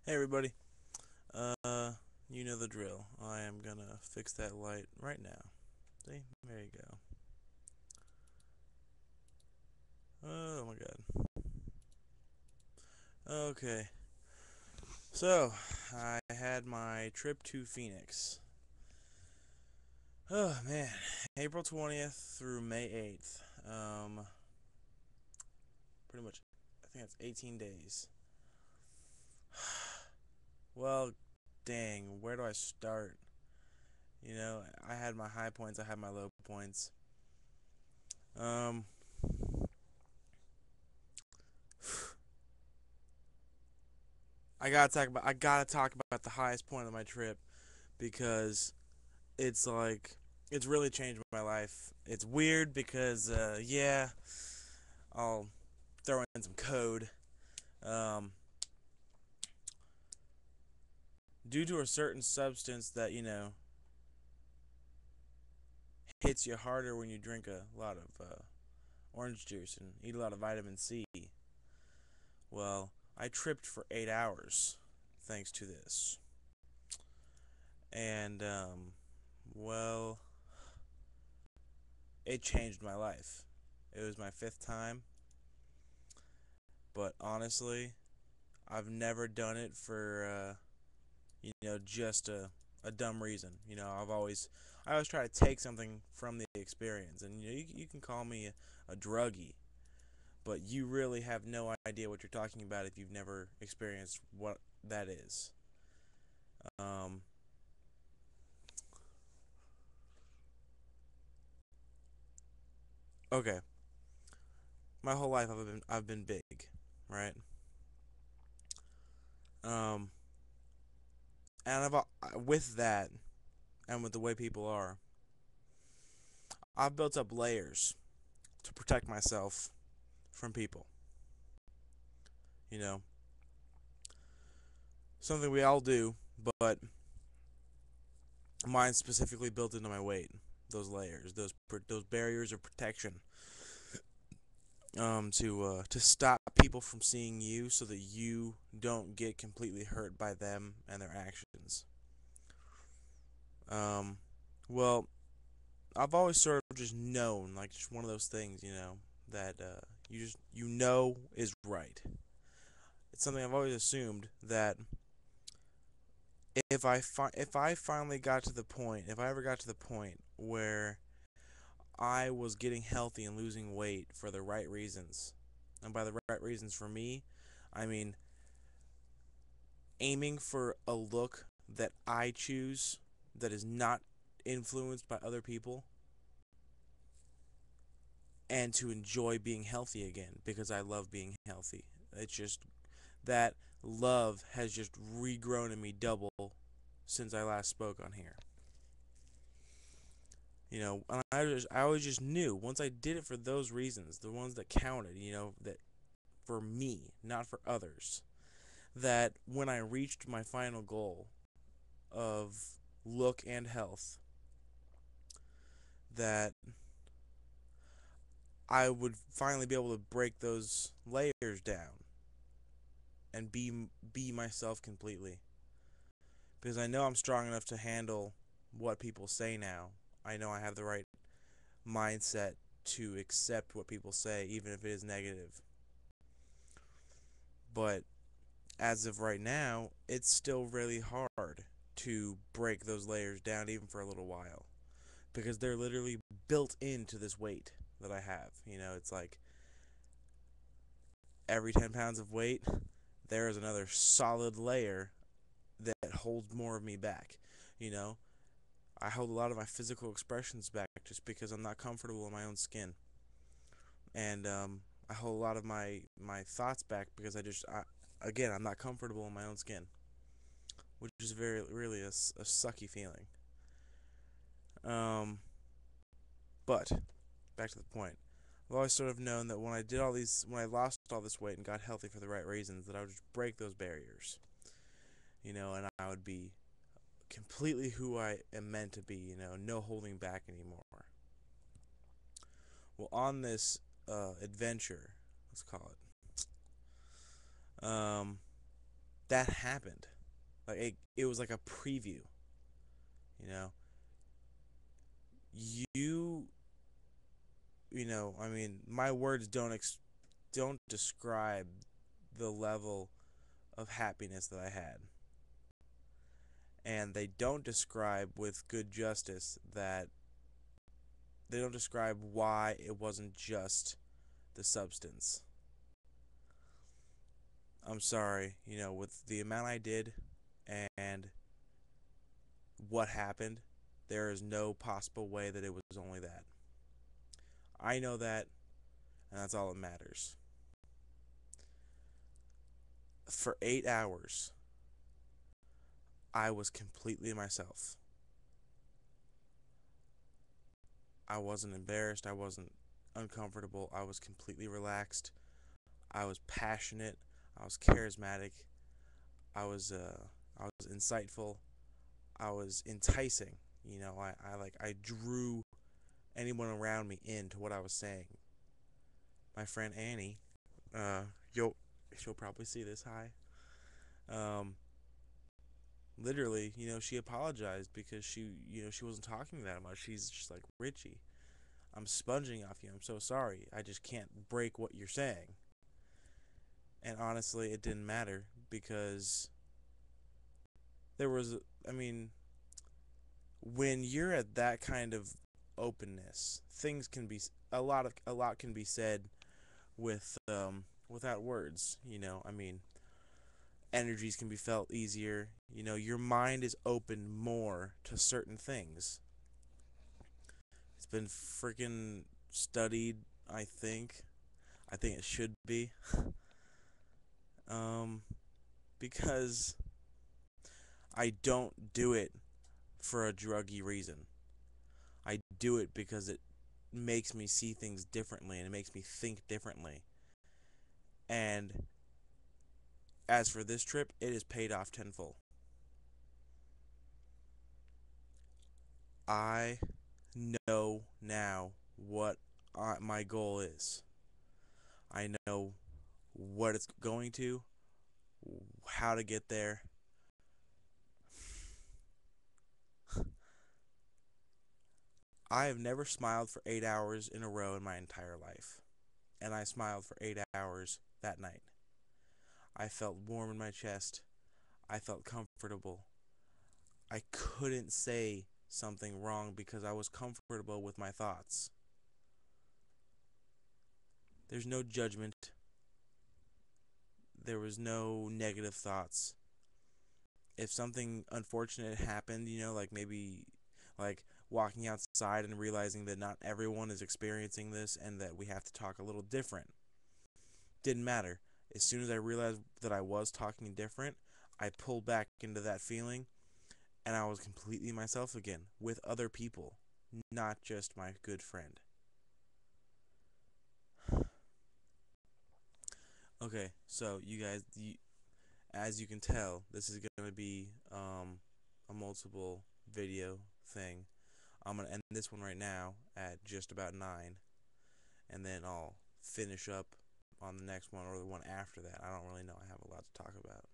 Hey everybody. You know the drill. I am gonna fix that light right now. See? There you go. Oh my god. Okay. So, I had my trip to Phoenix. Oh man. April 20th through May 8th. Pretty much, I think that's 18 days. Well, dang, where do I start? I had my high points, I had my low points. Um, I gotta talk about the highest point of my trip because it's like it's really changed my life. It's weird because yeah, I'll throw in some code. Um, Due to a certain substance that hits you harder when you drink a lot of orange juice and eat a lot of vitamin C. Well, I tripped for 8 hours thanks to this, and well, it changed my life. It was my fifth time, but honestly, I've never done it for just a dumb reason. I always try to take something from the experience, and you can call me a druggie, but you really have no idea what you're talking about if you've never experienced what that is. Um, okay, my whole life I've been big, right? Um, and with that and with the way people are, I've built up layers to protect myself from people. You know, something we all do, but mine specifically built into my weight. Those layers, those barriers of protection, to stop people from seeing you, so that you don't get completely hurt by them and their actions. Um, well, I've always sort of just known, like just one of those things, that you is right. It's something I've always assumed that if I finally got to the point, if I ever got to the point where I was getting healthy and losing weight for the right reasons, and by the right reasons for me, I mean aiming for a look that I choose that is not influenced by other people, and to enjoy being healthy again because I love being healthy. It's just that love has just regrown in me double since I last spoke on here. And I always just knew once I did it for those reasons, the ones that counted, that for me, not for others, that when I reached my final goal of look and health, that I would finally be able to break those layers down and be myself completely. Because I know I'm strong enough to handle what people say now. I know I have the right mindset to accept what people say, even if it is negative. But as of right now, it's still really hard to break those layers down, even for a little while, because they're literally built into this weight that I have. It's like every 10 pounds of weight, there is another solid layer that holds more of me back. You know, I hold a lot of my physical expressions back just because I'm not comfortable in my own skin, and I hold a lot of my thoughts back because again, I'm not comfortable in my own skin, which is very really a sucky feeling. Um, but back to the point. I've always sort of known that when I lost all this weight and got healthy for the right reasons, that I would just break those barriers, and I would be completely who I am meant to be, no holding back anymore. Well, on this adventure, let's call it, um, that happened. Like it was like a preview, you know. You I mean, my words don't describe the level of happiness that I had. And they don't describe with good justice that they don't describe why it wasn't just the substance. I'm sorry, with the amount I did and what happened, there is no possible way that it was only that. I know that, and that's all that matters. For 8 hours, I was completely myself. I wasn't embarrassed. I wasn't uncomfortable. I was completely relaxed. I was passionate. I was charismatic. I was insightful. I was enticing. I drew anyone around me into what I was saying. My friend Annie, uh, you'll she'll probably see this. Hi. Um, Literally, she apologized because she wasn't talking that much. She's just like, Richie, I'm sponging off you. I'm so sorry. I just can't break what you're saying. And honestly, it didn't matter because there was, I mean, when you're at that kind of openness, things can be a lot can be said without words. I mean, energies can be felt easier. Your mind is open more to certain things. It's been freaking studied, I think. I think it should be. Um, because I don't do it for a druggy reason. I do it because it makes me see things differently and it makes me think differently. And as for this trip, it has paid off tenfold. I know now what my goal is. I know what it's going to, how to get there. I have never smiled for 8 hours in a row in my entire life. And I smiled for 8 hours that night. I felt warm in my chest. I felt comfortable. I couldn't say something wrong because I was comfortable with my thoughts. There's no judgment. There was no negative thoughts. If something unfortunate happened, like maybe like walking outside and realizing that not everyone is experiencing this and that we have to talk a little different, didn't matter. As soon as I realized that I was talking different, I pulled back into that feeling and I was completely myself again with other people, not just my good friend. Okay, so you guys, as you can tell, this is going to be a multiple video thing. I'm going to end this one right now at just about 9, and then I'll finish up on the next one or the one after that. I don't really know. I have a lot to talk about.